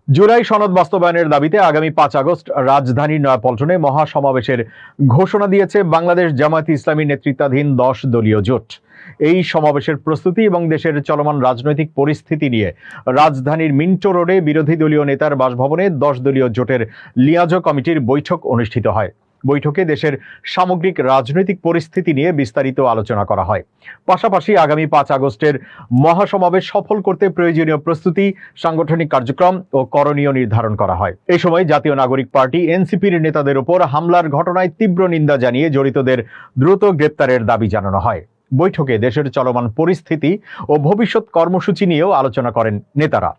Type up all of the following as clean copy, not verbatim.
জুলাই সনদ বাস্তবায়নের দাবিতে আগামী 5 আগস্ট রাজধানীর নয়াপল্টনে মহাসমাবেশের ঘোষণা দিয়েছে বাংলাদেশ জামায়াতে ইসলামী নেতৃত্বাধীন 10 দলীয় জোট। এই সমাবেশের প্রস্তুতি এবং দেশের চলমান রাজনৈতিক পরিস্থিতি নিয়ে রাজধানীর মিন্টো রোডে বিরোধী দলীয় নেতার বাসভবনে 10 দলীয় জোটের লিয়াজো কমিটির বৈঠক অনুষ্ঠিত হয়। বৈঠকে দেশের সামগ্রিক রাজনৈতিক পরিস্থিতি নিয়ে বিস্তারিত আলোচনা করা হয়। পাশাপাশি আগামী 5 আগস্টের মহাসমাবেশ সফল করতে প্রয়োজনীয় প্রস্তুতি, সাংগঠনিক কার্যক্রম ও করণীয় নির্ধারণ করা হয়। এই সময় জাতীয় নাগরিক পার্টি এনসিপির নেতাদের উপর হামলার ঘটনায় তীব্র নিন্দা জানিয়ে জড়িতদের দ্রুত গ্রেপ্তারের দাবি জানানো হয়। বৈঠকে দেশের চলমান পরিস্থিতি ও ভবিষ্যৎ কর্মসূচি নিয়েও আলোচনা করেন নেতারা।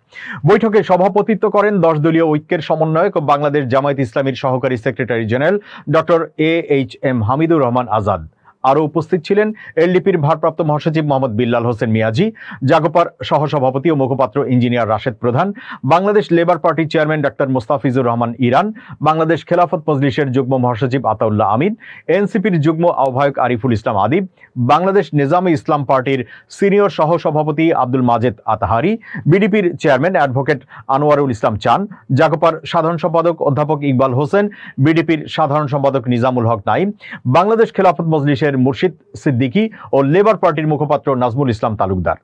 বৈঠকে সভাপতিত্ব করেন 10 দলীয় ঐক্যের সমন্বয়ক ও বাংলাদেশ জামায়াত ইসলামীর সহকারী secretary general doctor AHM Hamidur Rahman Azad. আরও উপস্থিত ছিলেন এলডিপির ভারপ্রাপ্ত মহাসচিব মোহাম্মদ বিল্লাল হোসেন মিয়াজি, জাগোপার সহসভাপতি ও মুখপাত্র ইঞ্জিনিয়ার রাশেদ প্রধান, বাংলাদেশ লেবার পার্টির চেয়ারম্যান ডাক্তার মোস্তাফিজুর রহমান ইরান, বাংলাদেশ খেলাফত মজলিসের যুগ্ম মহাসচিব আতাউল্লাহ আমিন, এনসিপির যুগ্ম আহ্বায়ক আরিফুল ইসলাম আদিব, বাংলাদেশ নিজামে ইসলাম পার্টির সিনিয়র সহসভাপতি আব্দুল মাজেদ আতাহারি, বিডিপির চেয়ারম্যান অ্যাডভোকেট আনোয়ারুল ইসলাম চান, জাগোপার সাধারণ সম্পাদক অধ্যাপক ইকবাল হোসেন, বিডিপির সাধারণ সম্পাদক নিজামুল হক নাইম, বাংলাদেশ খেলাফত মজলিসের মুর্শিদ সিদ্দিকী ও লেবার পার্টির মুখপাত্র নাজমুল ইসলাম তালুকদার।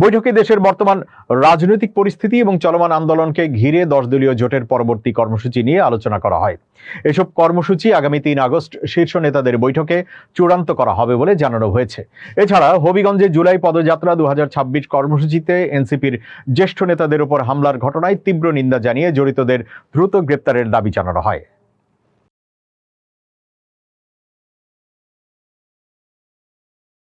বৈঠকে দেশের বর্তমান রাজনৈতিক পরিস্থিতি এবং চলমান আন্দোলনকে ঘিরে 10 দলীয় জোটের পরবর্তী কর্মসূচি নিয়ে আলোচনা করা হয়। এসব কর্মসূচি আগামী 3 আগস্ট শীর্ষ নেতাদের বৈঠকে চূড়ান্ত করা হবে বলে জানানো হয়েছে। এছাড়া হবিগঞ্জে জুলাই পদযাত্রা 2026 কর্মসূচিতে এনসিপির জ্যেষ্ঠ নেতাদের উপর হামলার ঘটনায় তীব্র নিন্দা জানিয়ে জড়িতদের দ্রুত গ্রেপ্তারের দাবি জানানো হয়।